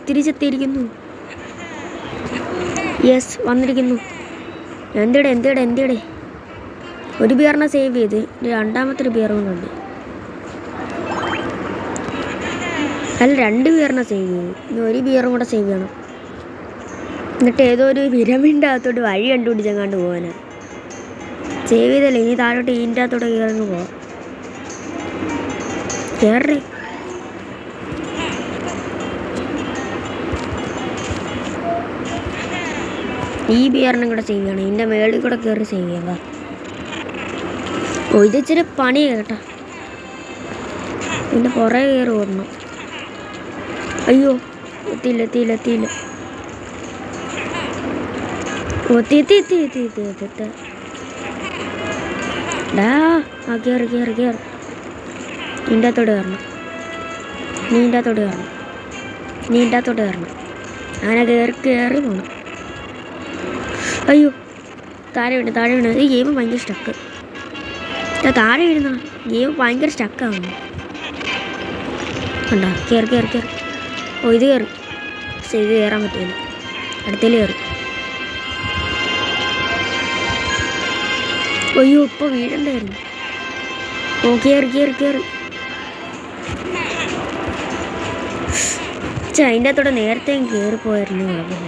തിരിച്ചെത്തിയിരിക്കുന്നു. Yes, വന്നിരിക്കുന്നു. എന്തിടെ ഒരു ബിയറിനെ save ചെയ്ത് രണ്ടാമത്തെ ഒരു ബിയർ കൊണ്ടുണ്ട്. അല്ല, 2 ബിയറിനെ സേവ് ചെയ്തു. ഇനി ഒരു ബിയറും കൂടെ സേവ് ചെയ്യണം. എന്നിട്ട് ഏതോ ഒരു പിരമിഡിൻ്റെ അകത്തോട്ട് വഴി കണ്ടുപിടിച്ചെങ്ങാണ്ട് പോകാനാണ്. സേവ് ചെയ്തല്ലേ, ഇനി താഴോട്ട് ഇതിൻ്റെ അകത്തോട്ട് കയറങ്ങ് പോവാം. കയറേ. ഈ ബിയറിനും കൂടെ സേവ് ചെയ്യണം. ഇതിൻ്റെ മേളിൽ കൂടെ കയറി സേവ് ചെയ്യാം. ഇത് ഇച്ചിരി പണിയാണ് കേട്ടോ. ഇതിൻ്റെ പുറകെ കയറി ഓടണം. അയ്യോ, എത്തിയില്ല. കയറി ഇതിൻ്റെ അകത്തോട്ട് കയറണം. അങ്ങനെ കയറി പോകണം. അയ്യോ, താഴെ വീണ്. ഈ ഗെയിം ഭയങ്കര സ്റ്റക്ക്. താഴെ വീഴുന്ന ഗെയിം ഭയങ്കര സ്റ്റക്കാവുന്നു. കണ്ടോ? കയറി. ഓ, ഇത് കയറി. പക്ഷേ ഇത് കയറാൻ പറ്റില്ല. അടുത്തേൽ കയറി. അയ്യോ, ഇപ്പോൾ വീഴണ്ടായിരുന്നു. ഓ, കയറി. അതിൻ്റെ അകത്തോടെ നേരത്തെ കയറിപ്പോയായിരുന്നു. കുഴപ്പമില്ല.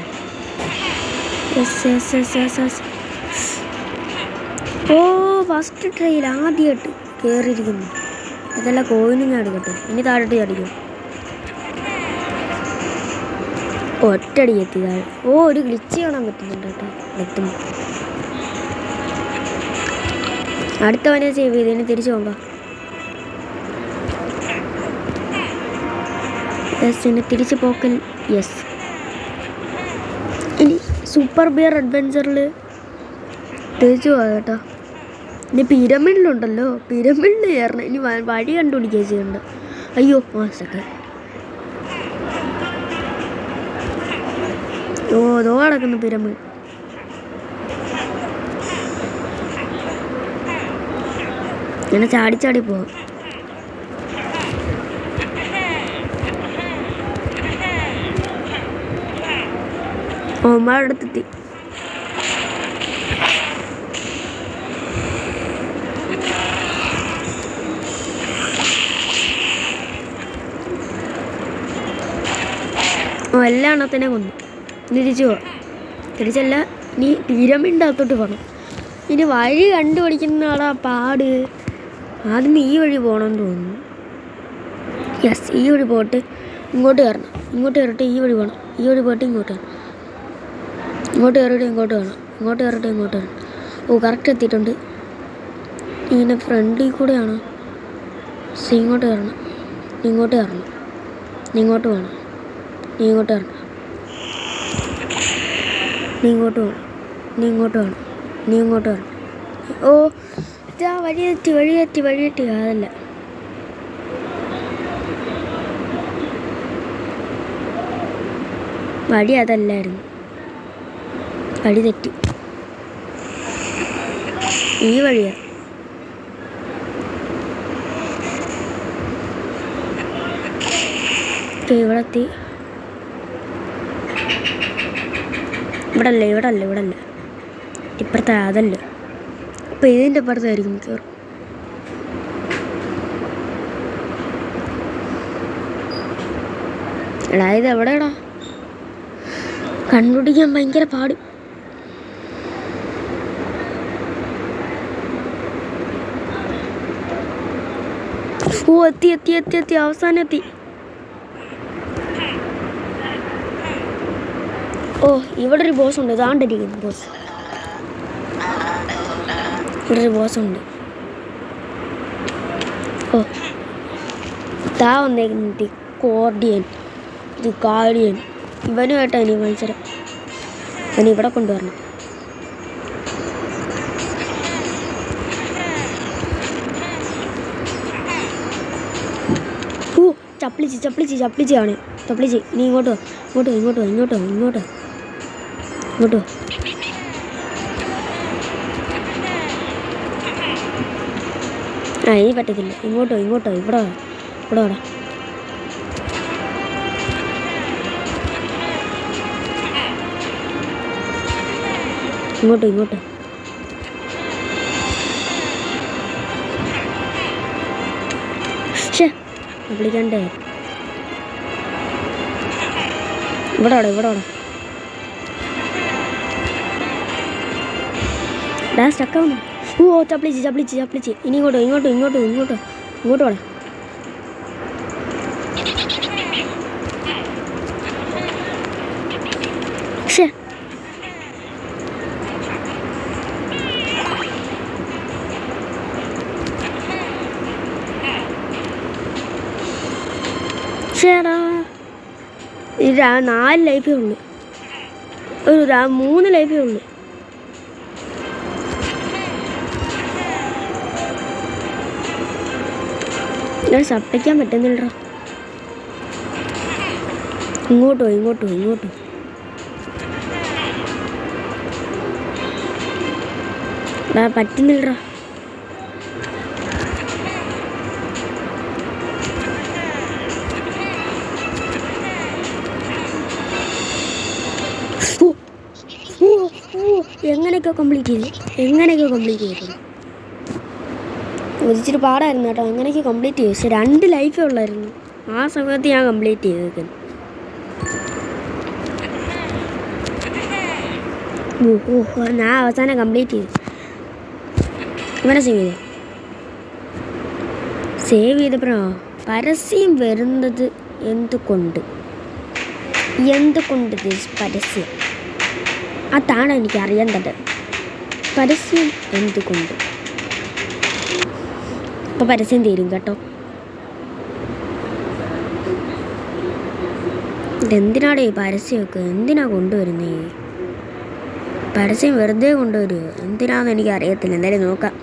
ഓ, ഫസ്റ്റ് ട്രയൽ ആദ്യമായിട്ട് കയറിയിരിക്കുന്നു. അതെല്ലാം കോയിനും ഞാൻ എടുക്കട്ടെ. ഇനി താഴോട്ട് ചടിക്കും. ഒറ്റടി എത്തി താഴെ. ഓ, ഒരു ഗ്ലിച്ച് കാണാൻ പറ്റുന്നുണ്ട് കേട്ടോ എത്തുമ്പോൾ. അടുത്തവനെ സേവ് ചെയ്ത് ഇനി തിരിച്ചു പോകാം. ഇനി തിരിച്ചു പോക്കൽ. യെസ്. ഇനി സൂപ്പർ ബിയർ അഡ്വെഞ്ചറിൽ തിരിച്ചു പോകാം കേട്ടോ. ഇനി പിരമിഡിലുണ്ടല്ലോ, പിരമിഡിൽ കയറണം. ഇനി വഴി കണ്ടുപിടിക്കുക ചെയ്യണ്ട. അയ്യോ, സെക്കൻഡ്. ഓ, അതോ കിടക്കുന്നു പിരമിഡ്. ഇങ്ങനെ ചാടി പോവാം. അടുത്തെത്തി. എല്ലാ എണ്ണത്തിനെ കൊന്നു. തിരിച്ചു പോവാം. തിരിച്ചല്ല, ഇനി പിരമിഡിൻ്റെ അകത്തോട്ട് പോകണം. ഇനി വഴി കണ്ടുപിടിക്കുന്ന ആളാ പാട്. ആദ്യം ഈ വഴി പോകണമെന്ന് തോന്നുന്നു. യെസ്, ഈ വഴി പോയിട്ട് ഇങ്ങോട്ട് കയറണം. ഇങ്ങോട്ട് കയറിയിട്ട് ഈ വഴി പോകണം. ഈ വഴി പോയിട്ട് ഇങ്ങോട്ട് കയറണം. ഇങ്ങോട്ട് കയറിയിട്ട് ഇങ്ങോട്ട് വേണം. ഇങ്ങോട്ട് കയറിയിട്ട് ഇങ്ങോട്ട് വരണം. ഓ, കറക്റ്റ് എത്തിയിട്ടുണ്ട്. ഇങ്ങനെ ഫ്രണ്ടിൽ കൂടെയാണോ? ഇങ്ങോട്ട് കയറണം. ഇങ്ങോട്ട് കയറണം. ഇങ്ങോട്ട് വേണം. ഇങ്ങോട്ട് കയറണം. ഇങ്ങോട്ട് വേണം. ഇങ്ങോട്ട് വേണം. ഇങ്ങോട്ട് വരണം. ഓ, വഴി തെറ്റി. അതല്ല, വഴി അതല്ലായിരുന്നു. വഴി തെറ്റി. ഈ വഴിയാ. ഇവിടെ എത്തി. ഇവിടെ അല്ല. ഇപ്പുറത്തെ അതല്ല. അപ്പം ഇതിൻ്റെ അപ്പുറത്തായിരിക്കും മിക്കവാറും. എടാ, ഇത് എവിടെയാടാ? കണ്ടുപിടിക്കാൻ ഭയങ്കര പാട്. ഓ, എത്തി. അവസാനം എത്തി. ഓ, ഇവിടെ ഒരു ബോസ് ഉണ്ട്. ഇതാണ്ടിരിക്കുന്നു ബോസ്. ഇവിടെ ഒരു ബോസ് ഉണ്ട്. ഓ, താ വന്നേക്കുന്നത് ഗാർഡിയൻ. ഇവനുമായിട്ടാണ് ഇനി മത്സരം. അവന് ഇവിടെ കൊണ്ടുവരണം. ഓ, ചപ്പിളിച്ച്. ഇനി ഇങ്ങോട്ടോ. ഇനി പറ്റത്തില്ല. ഇങ്ങോട്ടോ. ഇവിടെ ഇങ്ങോട്ട് ഇങ്ങോട്ട്. വിളിക്കണ്ടേ? ഇവിടെ സ്റ്റക്കാവുന്നു. ഓ ചപ്പിളിച്ച്. ഇനി ഇങ്ങോട്ട് വാടാ. ചേടാ 4 ലൈഫേ ഉള്ളു. 3 ലൈഫേ ഉള്ളു. ഞാൻ സപ്പിക്കാൻ പറ്റുന്നില്ല. ഇങ്ങോട്ടോ. പറ്റുന്നില്ല. എങ്ങനെയൊക്കെ കംപ്ലീറ്റ് ചെയ്തു. ഒരിച്ചിരി പാടായിരുന്നു കേട്ടോ. എങ്ങനെയൊക്കെ കംപ്ലീറ്റ് ചെയ്തു. പക്ഷെ 2 ലൈഫേ ഉള്ളായിരുന്നു. ആ സമയത്ത് ഞാൻ കംപ്ലീറ്റ് ചെയ്തേക്കുന്നു. ഞാൻ അവസാനം കംപ്ലീറ്റ് ചെയ്തു. ഇവനെ സേവ് ചെയ്തപ്പോഴോ പരസ്യം വരുന്നത് എന്തുകൊണ്ട് പരസ്യം? അതാണ് എനിക്ക് അറിയേണ്ടത്. പരസ്യം എന്തുകൊണ്ട്? ഇപ്പോൾ പരസ്യം തീരും കേട്ടോ. ഇതെന്തിനാടേ പരസ്യമൊക്കെ എന്തിനാ കൊണ്ടുവരുന്നേ? പരസ്യം വെറുതെ കൊണ്ടുവരുമോ? എന്തിനാന്ന് എനിക്ക് അറിയത്തില്ല. എന്തായാലും നോക്കാം.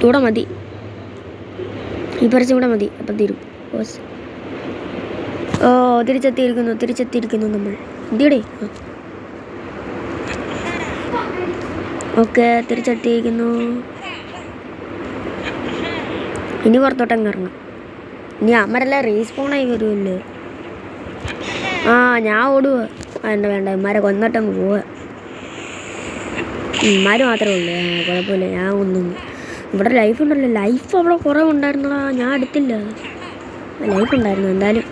ഇവിടെ മതി, ഈ പരസ്യം ഇവിടെ മതി. അപ്പം തീരും. ഓ തിരിച്ചെത്തിയിരിക്കുന്നു നമ്മൾ. എന്തിയടേ? ഓക്കെ, തിരിച്ചെത്തിയിരിക്കുന്നു. ഇനി പുറത്തോട്ടങ്ങ് ഇറങ്ങാം. ഇനി അമ്മരെല്ലാം റീസ്പോണായി വരുമല്ലോ. ഞാൻ ഓടുക. വേണ്ട ഇമ്മാരെ കൊന്നിട്ടങ്ങ് പോവുക. ഇമ്മാര് മാത്രമേ ഉള്ളൂ. കുഴപ്പമില്ല, ഞാൻ ഒന്നും. ഇവിടെ ലൈഫ് ഉണ്ടല്ലോ. ലൈഫ് അവിടെ കുറേ ഉണ്ടായിരുന്നടാ. ഞാൻ എടുത്തില്ല. ലൈഫ് ഉണ്ടായിരുന്നു. എന്തായാലും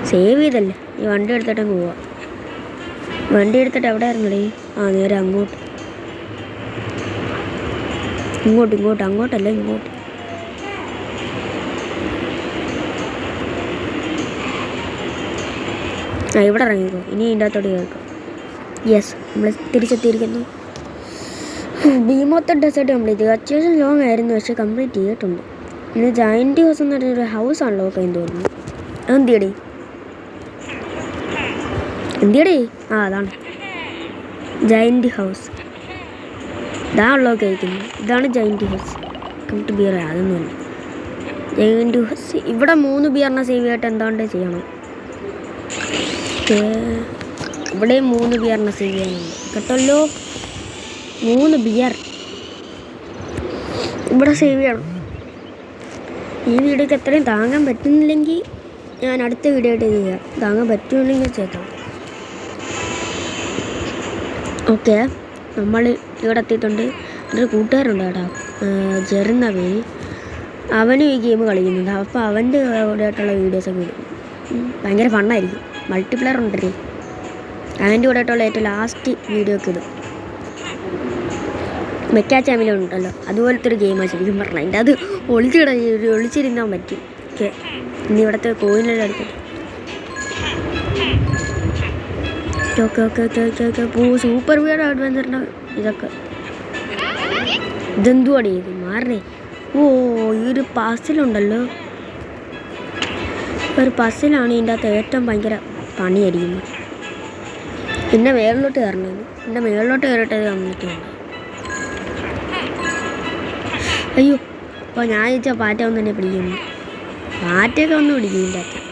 സേവ് ചെയ്തല്ലേ. ഈ വണ്ടി എടുത്തിട്ടങ്ങ് പോവാം. വണ്ടി എടുത്തിട്ട് എവിടെ ആയിരുന്നടേ? നേരെ അങ്ങോട്ട്. അങ്ങോട്ടല്ല ഇങ്ങോട്ട്. ഇവിടെ ഇറങ്ങിക്കോ. ഇനി ഇതിൻ്റെ അകത്തോട്ട് കേൾക്കാം. യെസ്, നമ്മൾ തിരിച്ചെത്തിയിരിക്കുന്നു. ഭീമോത്ത ഡെസേർട്ട് കംപ്ലീറ്റ് ചെയ്തു. അത്യാവശ്യം ലോങ് ആയിരുന്നു, പക്ഷെ കംപ്ലീറ്റ് ചെയ്തിട്ടുണ്ട്. ഇത് ജയൻറ്റ് ഹൗസ് എന്ന് പറഞ്ഞൊരു ഹൗസ് ആണല്ലോ ഒക്കെ തോന്നുന്നു. എന്തിയടേ? അതാണ് ജയൻറ്റ് ഹൗസ്. ഇതാണല്ലോ കഴിക്കുന്നത്. ഇതാണ് ജയൻറ്റ് ഹൗസ്. കംപ്ലീറ്റ് ബിയർ അതൊന്നുമല്ല. Giant house. ഇവിടെ 3 ബിയറിനെ സേവ് ആയിട്ട് എന്താണ്ട് ചെയ്യണം. ഇവിടെ 3 ബിയറിനെ സേവ് ചെയ്യാനുണ്ട് കേട്ടല്ലോ. 3 ബിയർ ഇവിടെ സേവ് ചെയ്യണം. ഈ വീഡിയോക്ക് എത്രയും താങ്ങാൻ പറ്റുന്നില്ലെങ്കിൽ ഞാൻ അടുത്ത വീഡിയോ ആയിട്ട് ചെയ്യാം. താങ്ങാൻ പറ്റുമെങ്കിൽ ചേർക്കാം. ഓക്കെ, നമ്മൾ ഇവിടെ എത്തിയിട്ടുണ്ട്. ഒരു കൂട്ടുകാരുണ്ട് കേട്ടോ, ജെറിന്ന പേര്. അവനും ഈ ഗെയിം കളിക്കുന്നുണ്ട്. അപ്പോൾ അവൻ്റെ കൂടെ ആയിട്ടുള്ള വീഡിയോസൊക്കെ ഇടും. ഭയങ്കര ഫണ്ണായിരിക്കും. മൾട്ടിപ്ലെയർ ഉണ്ടല്ലേ, അവൻ്റെ കൂടെ ആയിട്ടുള്ള ഏറ്റവും ലാസ്റ്റ് വീഡിയോ ഒക്കെ ഇടും. മെക്കാച്ചാമിലുണ്ടല്ലോ, അതുപോലത്തെ ഒരു ഗെയിമാണ് ശരിക്കും പറഞ്ഞാൽ. അതിൻ്റെ അത് ഒളിച്ചിരുന്നാൻ പറ്റും. ഓക്കെ, ഇനി ഇവിടുത്തെ കോയിനെല്ലാം എടുത്തിട്ട് സൂപ്പർ വിയർഡ് അഡ്വഞ്ചറിൻ്റെ ഇതൊക്കെ. ഇതെന്തുവാടി ഇത്? മാറണേ. ഈ ഒരു പസിലുണ്ടല്ലോ. ഒരു പസിലാണ് ഇതിൻ്റെ അകത്ത് ഏറ്റവും ഭയങ്കര പണിയായിരിക്കുന്നത്. പിന്നെ മേളിലോട്ട് കയറണത്. പിന്നെ മേളിലോട്ട് കയറിയിട്ടത് കംപ്ലീറ്റ് ചെയ്യണം. അയ്യോ, അപ്പോൾ ഞാൻ ചോദിച്ചാൽ പാറ്റ ഒന്ന് തന്നെ പിടിക്കുന്നു. പാറ്റയൊക്കെ ഒന്ന് പിടിക്കും ഇതിൻ്റെ അകത്ത്.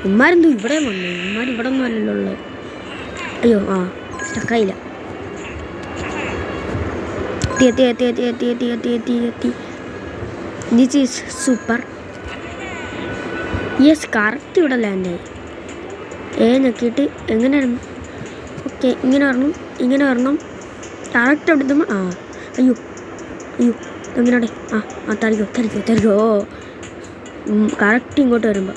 ഉമ്മാരെന്തോ ഇവിടെ വന്നു. ഉമ്മാർ ഇവിടെ ഒന്നും അല്ലല്ലോ ഉള്ളത്. അയ്യോ, സ്റ്റക്കായില്ല. എത്തി. This is super. Yes, correct ഇവിടെ ലാൻഡായി. ഞെക്കിയിട്ട് എങ്ങനെ ഇടണം? ഓക്കെ, ഇങ്ങനെ വരണം കറക്റ്റ് എടുത്തുമ്പോൾ അയ്യോ എങ്ങനെയാടെ തരിക്കോ കറക്റ്റ് ഇങ്ങോട്ട് വരുമ്പോൾ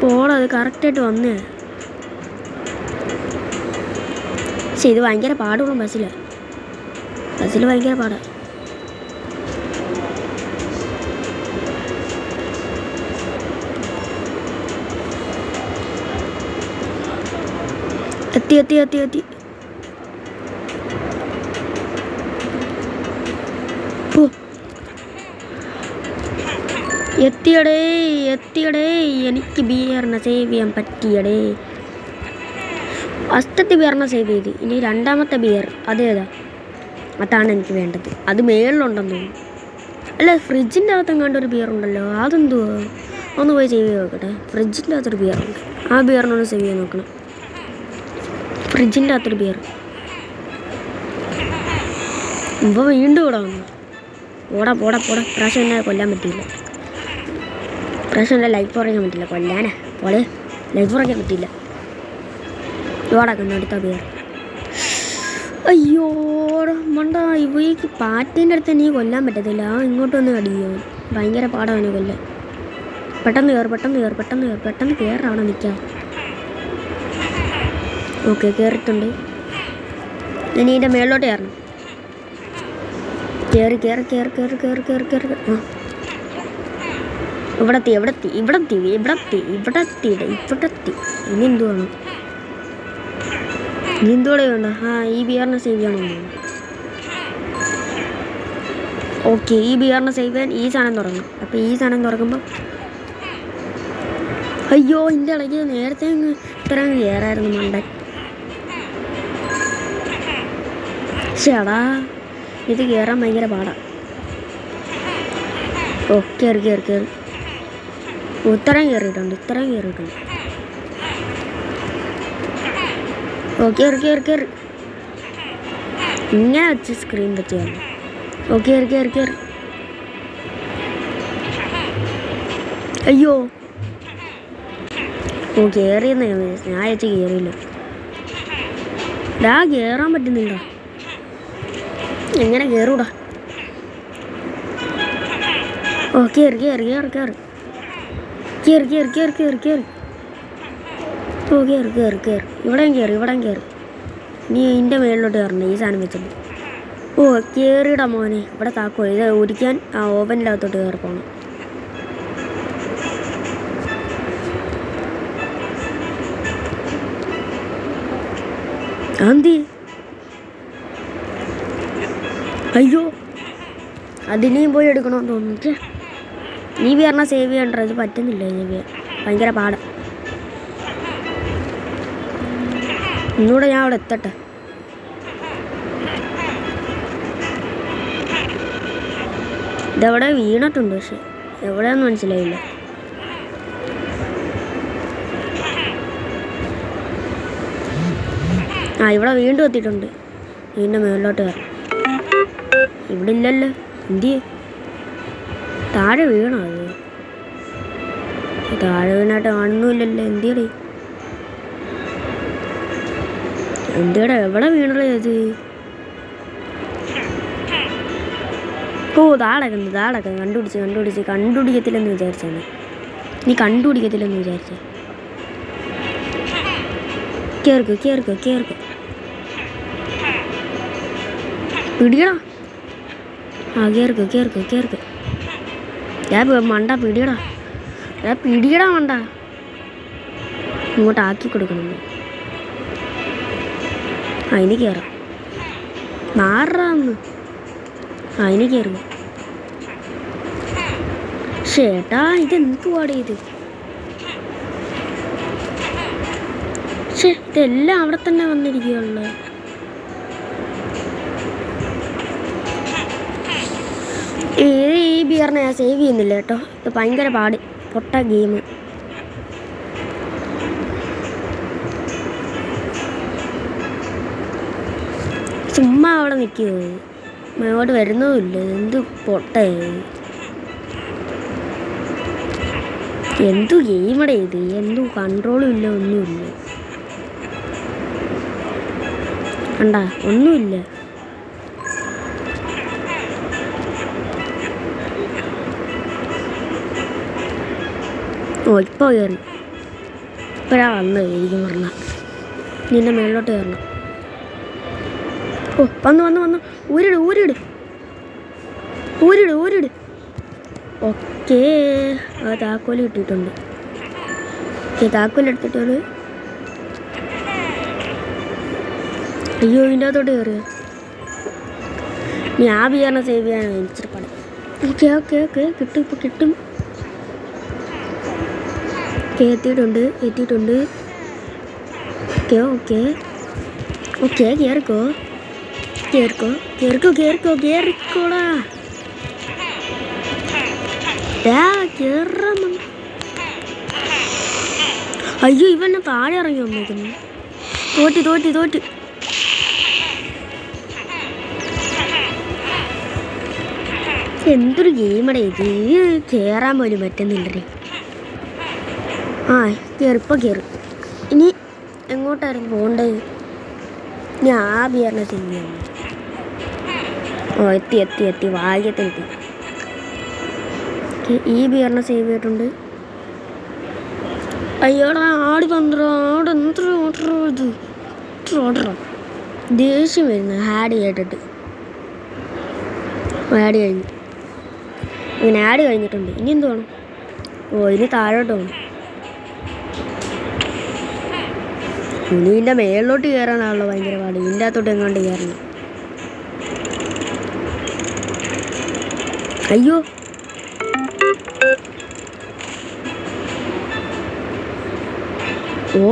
പോടാ അത് കറക്റ്റായിട്ട് വന്നേ. പക്ഷെ ഇത് ഭയങ്കര പാടുള്ള ബസ്സിൽ ഭയങ്കര പാടാണ്. എത്തി എത്തിയടേ എനിക്ക് ബിയറിനെ സേവ് ചെയ്യാൻ പറ്റിയടേ. ഫസ്റ്റത്തെ ബിയറിനെ സേവ് ചെയ്ത്, ഇനി രണ്ടാമത്തെ ബിയർ അതേതാ? അതാണ് എനിക്ക് വേണ്ടത്. അത് മേളിലുണ്ടെന്ന് തോന്നുന്നു. അല്ല, ഫ്രിഡ്ജിൻ്റെ അകത്തെങ്ങാണ്ട് ഒരു ബിയർ ഉണ്ടല്ലോ, അതെന്തുവാ? ഒന്ന് പോയി സേവ് ചെയ്ത് നോക്കട്ടെ. ഫ്രിഡ്ജിൻ്റെ അകത്തൊരു ബിയറുണ്ട്, ആ ബിയറിനൊന്ന് സേവ് ചെയ്ത് നോക്കണം. ഫ്രിഡ്ജിൻ്റെ അകത്തൊരു ബിയർ. ഇപ്പോൾ വീണ്ടും ഇവിടെ വന്നു. പോടാ പ്രാവശ്യം എന്നെ കൊല്ലാൻ പറ്റിയില്ല. പ്രാവശ്യം എൻ്റെ ലൈഫ് കുറയ്ക്കാൻ പറ്റില്ല. കൊല്ലാനാ പോളെ, ലൈഫ് കുറയ്ക്കാൻ പറ്റിയില്ല. ഇവിടെക്കുന്നു അടുത്ത ബിയർ. അയ്യോ മണ്ട, ഇവയ്ക്ക് പാറ്റേൻ്റെ അടുത്ത് നീ കൊല്ലാൻ പറ്റത്തില്ല. ഇങ്ങോട്ടൊന്ന് കടിയോ, ഭയങ്കര പാടാണ് കൊല്ലാൻ. പെട്ടെന്ന് കയറി അവിടെ നിൽക്കാം. ഓക്കെ, കയറിയിട്ടുണ്ട്. ഇനി ഇതിൻ്റെ മേളിലോട്ട് കയറണം. കയറി ഇവിടെത്തി. ഇനി എന്തുവാണ് വേണ്ട? ഈ ബിയറിനെ സേവ് ചെയ്യണം. ഓക്കെ, ഈ ബിയറിനെ സേവ് ചെയ്യാൻ ഈ സാധനം തുറക്കണം. അപ്പോൾ ഈ സാധനം തുറക്കുമ്പോൾ അയ്യോ ഇതിൻ്റെ ഇടയ്ക്ക് നേരത്തെ ഇത്രയും കയറായിരുന്നു മണ്ടൻ. ചേടാ, ഇത് കയറാൻ ഭയങ്കര പാടാണ്. ഓ കയറി ഇത്രയും കയറിയിട്ടുണ്ട്. ഓ കയറി ഇങ്ങനെ വെച്ച് സ്ക്രീൻ പറ്റിയാണ്. ഓ കയറി അയ്യോ കയറിയെന്ന് ഞാൻ വെച്ച് കയറിയില്ല. കയറാൻ പറ്റുന്നില്ല. എങ്ങനെ കയറൂടാ? ഓ കയറി ഓ കയറി ഇവിടെയും കയറി. നീ ഇതിൻ്റെ മേളിലോട്ട് കയറണം ഈ സാധനം വെച്ചിട്ട്. ഓ കയറിയിടാ മോനെ. ഇവിടെ താക്കോ ഇത് ഒരിക്കാൻ ഓവൻ്റെ അകത്തോട്ട് കയറി പോകണം. ആന്തി അയ്യോ, അതിനെയും പോയി എടുക്കണമെന്ന് തോന്നുന്നു. നീ പറഞ്ഞാൽ സേവ് ചെയ്യണ്ട, ഇത് പറ്റുന്നില്ല. ഭയങ്കര പാടാ. ഇന്നൂടെ ഞാൻ അവിടെ എത്തട്ടെ. ഇതെവിടെ വീണിട്ടുണ്ട്, പക്ഷെ എവിടെയാണെന്ന് മനസ്സിലായില്ല. ഇവിടെ വീണ്ടും എത്തിയിട്ടുണ്ട്. ഇതിൻ്റെ മേളിലോട്ട് കയറാം. ഇവിടെ ഇല്ലല്ലോ. എന്തിയെ താഴെ വീണോ? അത് താഴെ വീണായിട്ട് കാണുന്നില്ലല്ലോ. എന്തിയുടെ എവിടെ വീണത് അത്? ഓ താടക്കുന്നു. കണ്ടുപിടിക്കത്തില്ലെന്ന് വിചാരിച്ചാണ്. നീ കണ്ടുപിടിക്കത്തില്ലെന്ന് വിചാരിച്ച. കേറിക്കോ പിടിയടാ. കേറിക്കോ. ഞാൻ മണ്ട പിടിയടാ മണ്ട. ഇങ്ങോട്ട് ആക്കി കൊടുക്കണം. അതിന് കയറാം. മാറാന്ന്. അതിന് കയറുക. ചേട്ടാ ഇതെന്തുവാടേ ഇത്? ഇതെല്ലാം അവിടെ തന്നെ വന്നിരിക്കുകയുള്ളു. ഈ ബിയറിനെ ഞാൻ സേവ് ചെയ്യുന്നില്ല കേട്ടോ. ഇത് ഭയങ്കര പാട് പൊട്ട ഗെയിം. ചുമ്മാ അവിടെ നിൽക്കുമോ? അങ്ങോട്ട് വരുന്നതുമില്ല. എന്ത് പൊട്ടേ. എന്തു ഗെയിമടെ ഇത്, എന്തു കൺട്രോളും ഇല്ല, ഒന്നുമില്ല. കണ്ടാ, ഒന്നുമില്ല. ഓ ഇപ്പോൾ കയറി, ഇപ്പോഴാ വന്നത്. എനിക്ക് പറഞ്ഞാൽ നിന്റെ മേളിലോട്ട് കയറണം. ഓ വന്നു ഊരിട്. ഓക്കേ, ആ താക്കോല് കിട്ടിയിട്ടുണ്ട്. ഓക്കെ, താക്കോലെടുത്തിട്ടാണ്. അയ്യോ, ഇതിൻ്റെ അകത്തോട്ട് കയറിയോ? ഞാൻ ബിയറിനെ സേവ് ചെയ്യാനാണ് ഇച്ചിരി പടം. ഓക്കെ കിട്ടും, ഇപ്പോൾ കിട്ടും. എത്തിയിട്ടുണ്ട്. ഓക്കെ കേറിക്കോടാ. അയ്യോ, ഇവന്നെ താഴെ ഇറങ്ങി വന്നേക്കുന്നു. തോറ്റ്. എന്തൊരു ഗെയിമടെ ഇത്, കയറാൻ പോലും പറ്റുന്നില്ലേ. ആ കയറി. ഇനി എങ്ങോട്ടായിരുന്നു പോകേണ്ടത്? ഞാൻ ആ ബിയറിനെ ചെയ്യുന്നു. ഓ എത്തി ഭാഗ്യത്തിലെത്തി. ഈ ബിയറിനെ സേവ് ചെയ്തിട്ടുണ്ട്. അയ്യോടാ, ആട് എന്തൊരു ഓർഡറോ ദേഷ്യം വരുന്നു. ആഡ് കേട്ടിട്ട് ആഡ് കഴിഞ്ഞു. അങ്ങനെ ആഡ് കഴിഞ്ഞിട്ടുണ്ട്. ഇനി എന്ത് വേണം? ഓ ഇനി താഴോട്ട് പോകണം. ഇനി ഇതിൻ്റെ മേളിലോട്ട് കയറാനാണല്ലോ ഭയങ്കര പാട്. ഇതിൻ്റെ അകത്തോട്ട് എങ്ങോട്ട് കയറണം? അയ്യോ, ഓ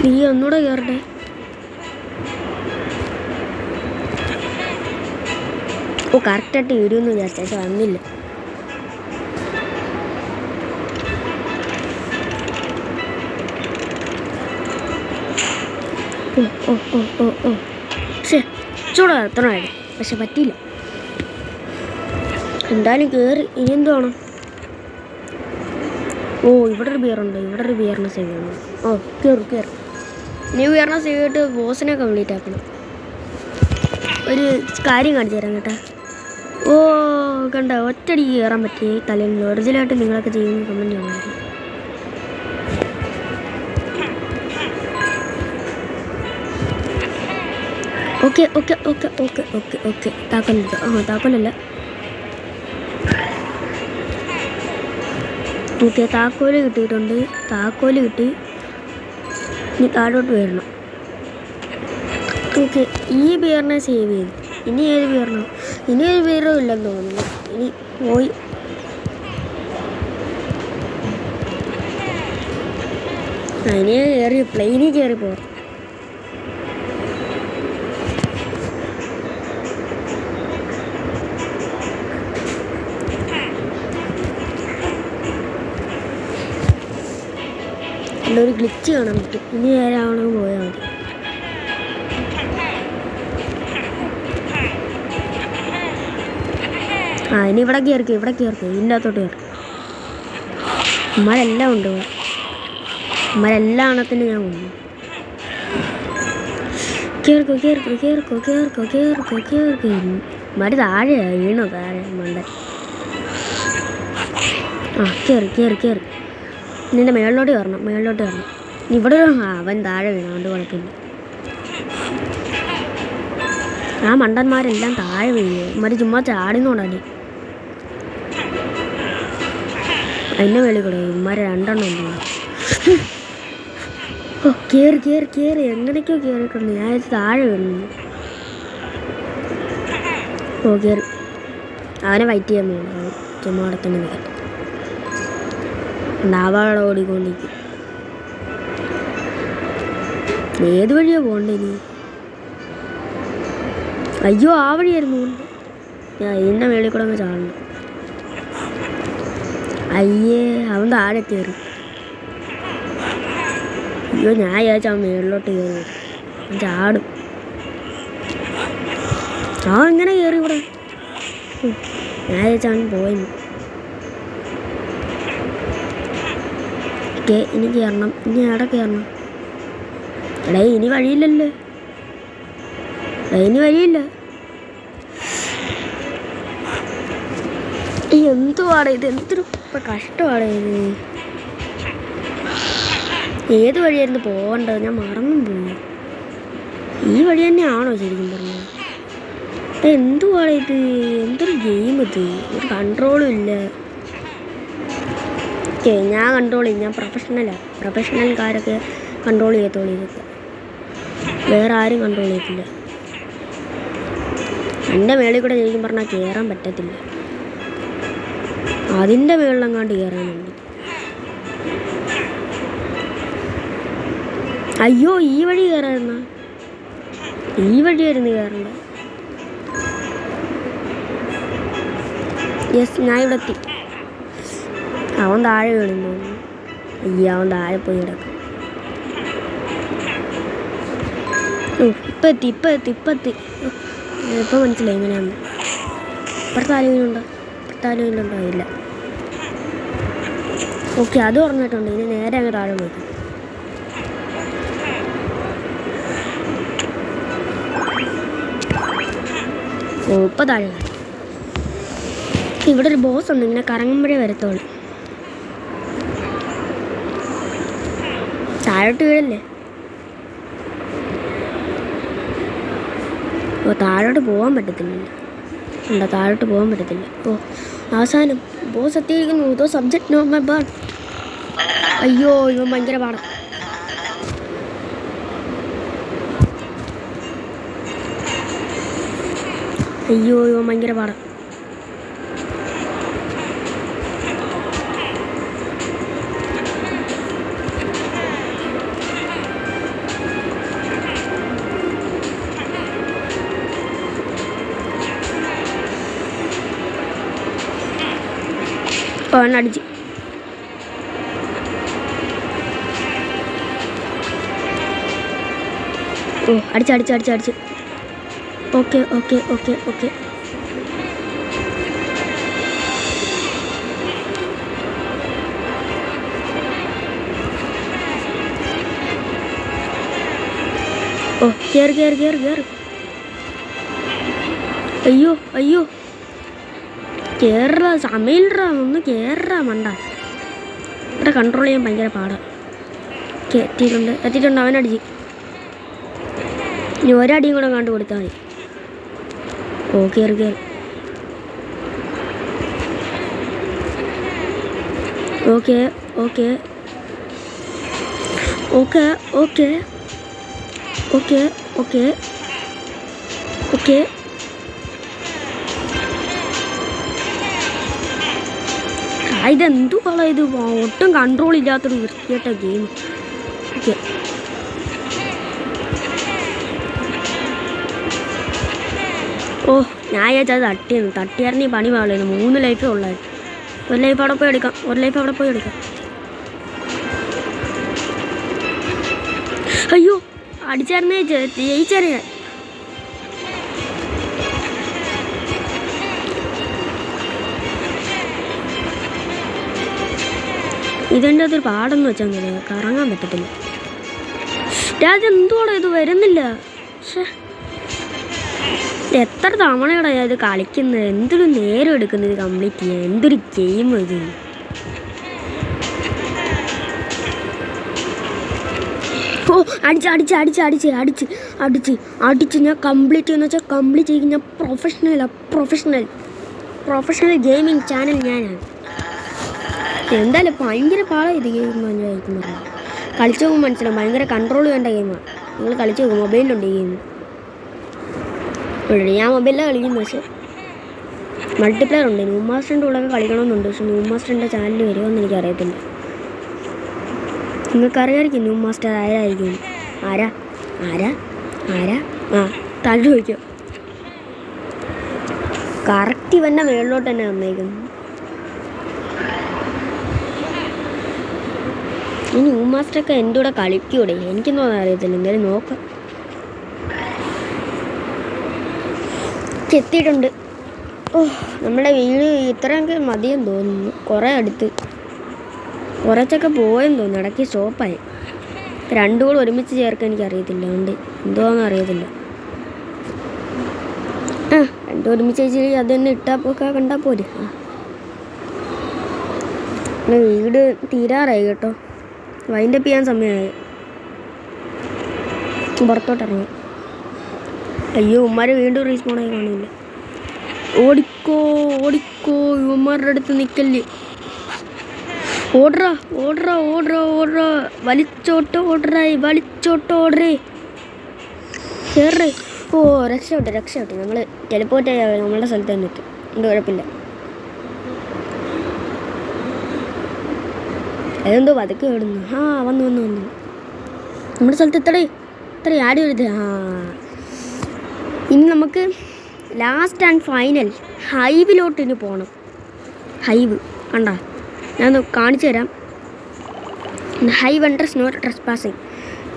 നീ ഒന്നുകൂടെ കയറട്ടെ. ഓ കറക്റ്റായിട്ട് വീഡിയോന്ന് വിചാരിച്ച, പക്ഷെ വന്നില്ല. ഓ പക്ഷേ ചൂടാ എത്തണമായിരുന്നു, പക്ഷെ പറ്റിയില്ല. എന്തായാലും കയറി. ഇനി എന്ത് വേണം? ഓ ഇവിടെ ഒരു ബിയറുണ്ട്. ഇവിടെ ഒരു ബിയറിനെ സേവ് ചെയ്യണം. ഓ കയറി. ഇനി ബിയറിനെ സേവ് ചെയ്തിട്ട് ബോസിനെ കംപ്ലീറ്റ് ആക്കണം. ഒരു കാര്യം കാണിച്ചു തരാം കേട്ടോ. ഓ കണ്ട, ഒറ്റയടിക്ക് കയറാൻ പറ്റി. തലയിൽ ഒറിജിനലായിട്ട് നിങ്ങളൊക്കെ ചെയ്യുന്ന കമൻറ്റ് കാണാം. ഓക്കെ താക്കോലല്ല. ഓക്കെ, താക്കോല് കിട്ടിയിട്ടുണ്ട്. താക്കോല് കിട്ടി. ഇനി താഴോട്ട് വരണം. ഓക്കെ, ഈ ബിയറിനെ സേവ് ചെയ്തു. ഇനി ഏത് ബിയറിനോ? ഇനി ഒരു ബിയറും ഇല്ലെന്ന് തോന്നുന്നു. ഇനി പോയി. അതിനെ കയറി പ്ലെയിനിൽ കയറി പോകാം. ഒരു ഗ്ലിച്ച് കാണാൻ പറ്റും. ഇനി നേരാവണമെങ്കിൽ പോയാൽ മതി. ഇനി ഇവിടെ കയറിക്കോ. ഇതിൻ്റെ അകത്തോട്ട് കയറി. ഉമ്മാരെല്ലാം ഉണ്ട് ഇവിടെ. ഉമ്മാരെല്ലാം എണ്ണത്തിന് ഞാൻ കൊണ്ടു. കേറിക്കോ. ഉമ്മാര് താഴെ വീണോ? താഴെ മണ്ട. കയറി. നിന്റെ മേളിലോട്ട് കയറണം. ഇവിടെ അവൻ താഴെ വീണു. അതുകൊണ്ട് കുഴപ്പമില്ല. ആ മണ്ടന്മാരെല്ലാം താഴെ വീഴുക. ഇമാര് ചുമ്മാ ചാടിന്നോടാടി. അതിൻ്റെ മേളിൽ കൂടെ ഇമാര് രണ്ടെണ്ണം ഉണ്ട്. ഓ കയറി എങ്ങനെയൊക്കെയോ കയറിയിട്ടുണ്ട്. ഞാൻ താഴെ വീണു. ഓ കയറി. അവനെ വൈറ്റ് ചെയ്യാൻ വേണം. ചുമ്മാ അവിടെ തന്നെ നിൽക്കട്ടെ. ഉണ്ടാവാടെ ഓടിക്കൊണ്ടിരിക്കും. ഏത് വഴിയാ പോകണ്ടേ ഇനി? അയ്യോ, ആ വഴിയായിരുന്നു. ഞാൻ ഇതിൻ്റെ മേളിൽ കൂടെ അങ്ങ് ചാടണം. അയ്യേ, അവൻ താഴെ കയറി. അയ്യോ, ഞാൻ വിചാരിച്ച അവൻ മേളിലോട്ട് കയറി ചാടും. അവൻ എങ്ങനെ കയറി ഇവിടെ? ഞാൻ വിചാരിച്ച അവൻ പോയി. ഓക്കെ, ഇനി കയറണം. ഇനി എവിടെ കയറണം? എടേ ഇനി വഴിയില്ലല്ലേ? ഇനി വഴിയില്ല. എന്തുവാടെ ഇത്? എന്തൊരു കഷ്ടമാണ് ഇത്. ഏത് വഴിയായിരുന്നു പോകേണ്ടത്? ഞാൻ മറന്നും പോയി. ഈ വഴി തന്നെയാണോ ശരിക്കും പറഞ്ഞത്? എന്തുവാണ് ഇത്? എന്തൊരു ഗെയിം ഇത്? ഒരു കൺട്രോളും ഇല്ല. ഓക്കെ, ഞാൻ കൺട്രോൾ ചെയ്യും. ഞാൻ പ്രൊഫഷണലാണ്. പ്രൊഫഷണൽക്കാരൊക്കെ കൺട്രോൾ ചെയ്യത്തുള്ളൂ ഇതൊക്കെ. വേറെ ആരും കൺട്രോൾ ചെയ്യത്തില്ല. എൻ്റെ മേളിൽ കൂടെ ശരിക്കും പറഞ്ഞാൽ കയറാൻ പറ്റത്തില്ല. അതിൻ്റെ മേളിലെങ്ങാണ്ട് കയറാനുണ്ട്. അയ്യോ, ഈ വഴി കയറായിരുന്ന? ഈ വഴിയായിരുന്നു കയറണ്ട. യെസ്, ഞാൻ ഇവിടെ എത്തി. അവൻ താഴെ വീണെന്ന് തോന്നുന്നു. അയ്യോ, അവൻ താഴെ പോയി കിടക്കും. ഇപ്പം എത്തി. ഇപ്പം മനസ്സിലായി ഇങ്ങനെയാന്ന്. ഇപ്പുറത്തെ ആരെങ്കിലുണ്ടോ? ഇല്ല. ഓക്കെ, അത് പറഞ്ഞിട്ടുണ്ട്. ഇനി നേരെ അങ്ങ് താഴെ പോയി. ഇപ്പം താഴെ. ഇവിടെ ഒരു ബോസ് ഉണ്ട്. ഇങ്ങനെ കറങ്ങുമ്പോഴേ വരത്തോളൂ. താഴോട്ട് വീഴല്ലേ? താഴോട്ട് പോകാൻ പറ്റത്തില്ല. താഴോട്ട് പോകാൻ പറ്റത്തില്ല. അവസാനം ബോസ് എത്തിയിരിക്കുന്നു. Subject no my burn. അയ്യോ, ഇവൻ ഭയങ്കര പാടാ. അടിച്ച് അടിച്ച്. ഓക്കെ. കേറ്. അയ്യോ കേറാ, സമയില്ലറാ. ഒന്ന് കേറാ മണ്ട. ഇവിടെ കൺട്രോൾ ചെയ്യാൻ ഭയങ്കര പാടാ. എത്തിയിട്ടുണ്ട്. അവനടിച്ച്. ഇനി ഒരടിയും കൂടെ കണ്ടു കൊടുത്താൽ മതി. കേറ്. ഓക്കെ. ഇതെന്തുകളാ ഇത്? ഒട്ടും കൺട്രോൾ ഇല്ലാത്തൊരു വൃത്തിയായിട്ട ഗെയിം. ഓക്കെ, ഞാൻ വിചാരിച്ചത് തട്ടിയായിരുന്നു. ഈ പണി പാടില്ലായിരുന്നു. 3 ലൈഫേ ഉള്ളായിരുന്നു. ഒരു ലൈഫ് അവിടെ പോയി എടുക്കാം. അയ്യോ, അടിച്ചായിരുന്നേ ജയിച്ചായിരുന്നു ഞാൻ. ഇതിൻ്റെ അകത്തൊരു പാടെന്ന് വെച്ചാൽ കറങ്ങാൻ പറ്റത്തില്ല. അതെന്തുവാണോ ഇത്? വരുന്നില്ല. എത്ര തവണയോടെ ഞാൻ ഇത് കളിക്കുന്നത്? എന്തൊരു നേരം എടുക്കുന്നത് ഇത് കംപ്ലീറ്റ് ചെയ്യാൻ? എന്തൊരു ഗെയിം ഇത്! അടിച്ച് ഞാൻ കംപ്ലീറ്റ് ചെയ്യുന്ന വെച്ചാൽ കംപ്ലീറ്റ് ചെയ്യും. ഞാൻ പ്രൊഫഷണൽ ഗെയിമിങ് ചാനൽ ഞാനാണ്. എന്തായാലും ഭയങ്കര പാടാണ് ഇത് ഗെയിം. കളിച്ചു നോക്കുമ്പോൾ മനസ്സിലാവും. ഭയങ്കര കൺട്രോൾ വേണ്ട ഗെയിമാണ്. നിങ്ങൾ കളിച്ചു നോക്കും. മൊബൈലിലുണ്ട് ഈ ഗെയിം. ഞാൻ മൊബൈലിലാണ് കളിക്കുന്നത്. പക്ഷേ മൾട്ടിപ്ലെയർ ഉണ്ട്. ന്യൂ മാസ്റ്ററിൻ്റെ കൂടെയൊക്കെ കളിക്കണമെന്നുണ്ട്. പക്ഷേ ന്യൂ മാസ്റ്ററിൻ്റെ ചാനൽ വരുമോയെന്ന് എനിക്കറിയത്തില്ല. നിങ്ങൾക്കറിയാമായിരിക്കും ന്യൂ മാസ്റ്റർ ആരായിരിക്കും? ആരാ താഴെ ചോദിക്കും. കറക്റ്റ് ഇവൻ്റെ മേളിലോട്ട് തന്നെ വന്നേക്കുന്നു. ഈ ന്യൂ മാസ്റ്ററൊക്കെ എൻ്റെ കൂടെ കളിക്കൂടെ? എനിക്കൊന്നും അറിയത്തില്ല. എന്തായാലും നോക്കാം. എത്തിയിട്ടുണ്ട്. നമ്മുടെ വീട് ഇത്രയൊക്കെ മതിയെന്ന് തോന്നുന്നു. കുറേ അടുത്ത്. കുറച്ചൊക്കെ പോയെന്ന് തോന്നുന്നു, ഇടയ്ക്ക് സ്റ്റോപ്പായി. രണ്ടും കൂടെ ഒരുമിച്ച് ചേർക്കാൻ എനിക്കറിയത്തില്ല, അതുകൊണ്ട് എന്തോന്നും അറിയത്തില്ല. രണ്ടും ഒരുമിച്ച് വെച്ച് അത് തന്നെ ഇട്ടാപ്പൊക്കെ കണ്ടാൽ പോരെ. വീട് തീരാറായി കേട്ടോ, വൈൻഡപ്പ് ചെയ്യാൻ സമയമായി. പുറത്തോട്ടിറങ്ങി. അയ്യോ ഉമ്മാരെ വീണ്ടും റീസ്പോണായി കാണില്ല. ഓടിക്കോ ഓടിക്കോ, ഇവന്മാരുടെ അടുത്ത് നിൽക്കല്ലേ. ഓടറാ ഓടറാ ഓടറാ ഓടറാ, വലിച്ചോട്ടോ ഓടറായി, വലിച്ചോട്ടോ ഓടറേ, കയറേ. ഓ രക്ഷപ്പെട്ടു. നമ്മൾ ടെലിപ്പോർട്ട് നമ്മളുടെ സ്ഥലത്ത് തന്നെ എത്തും, എന്ത് കുഴപ്പമില്ല. അതെന്തോ പതുക്കെ ഓടുന്നു. വന്നു നമ്മുടെ സ്ഥലത്ത് ഇത്ര ആടി വരുത്. ഇനി നമുക്ക് ലാസ്റ്റ് ആൻഡ് ഫൈനൽ ഹൈവിലോട്ട് ഇനി പോകണം. ഹൈവ് കണ്ടാ, ഞാനൊന്ന് കാണിച്ചു തരാം. Hive under snow trespassing.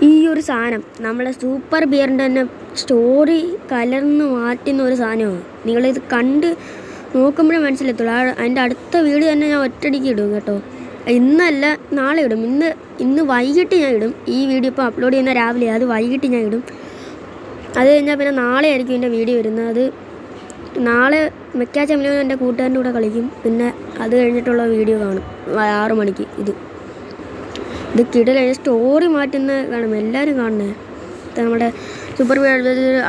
ഈ ഒരു സാധനം നമ്മളെ സൂപ്പർ ബിയറിൻ്റെ തന്നെ സ്റ്റോറി കലർന്ന് മാറ്റുന്ന ഒരു സാധനമാണ്. നിങ്ങളിത് കണ്ട് നോക്കുമ്പോഴേ മനസ്സിലെത്തുള്ളൂ. അതിൻ്റെ അടുത്ത വീഡിയോ തന്നെ ഞാൻ ഒറ്റയടിക്ക് ഇടും കേട്ടോ. ഇന്നല്ല നാളെ ഇടും. ഇന്ന് വൈകിട്ട് ഞാൻ ഇടും. ഈ വീഡിയോ ഇപ്പോൾ അപ്ലോഡ് ചെയ്യുന്ന രാവിലെ, അത് വൈകിട്ട് ഞാൻ ഇടും. അത് കഴിഞ്ഞാൽ പിന്നെ നാളെ ആയിരിക്കും എൻ്റെ വീഡിയോ വരുന്നത്. അത് നാളെ മെക്കാച്ചമ്മലും എൻ്റെ കൂട്ടുകാരൻ്റെ കൂടെ കളിക്കും. പിന്നെ അത് കഴിഞ്ഞിട്ടുള്ള വീഡിയോ കാണും 6 മണിക്ക്. ഇത് കിടല സ്റ്റോറി മാറ്റുന്ന കാണും, എല്ലാവരും കാണുന്നത്. നമ്മുടെ സൂപ്പർ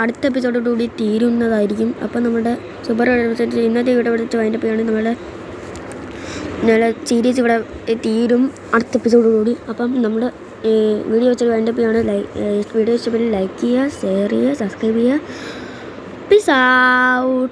അടുത്ത എപ്പിസോഡോടുകൂടി തീരുന്നതായിരിക്കും. അപ്പം നമ്മുടെ സൂപ്പർ ഇന്നത്തെ വീഡിയോ വിളിച്ച് വൈൻഡപ്പ് ചെയ്യുകയാണെങ്കിൽ നമ്മുടെ സീരീസ് ഇവിടെ തീരും അടുത്ത എപ്പിസോഡോടുകൂടി. അപ്പം നമ്മുടെ വീഡിയോ വെച്ചിട്ട് വൈൻഡപ്പ് ചെയ്യുകയാണ്. വീഡിയോ ഇഷ്ടപ്പെട്ട് ലൈക്ക് ചെയ്യുക, ഷെയർ ചെയ്യുക, സബ്സ്ക്രൈബ് ചെയ്യുക. Peace out.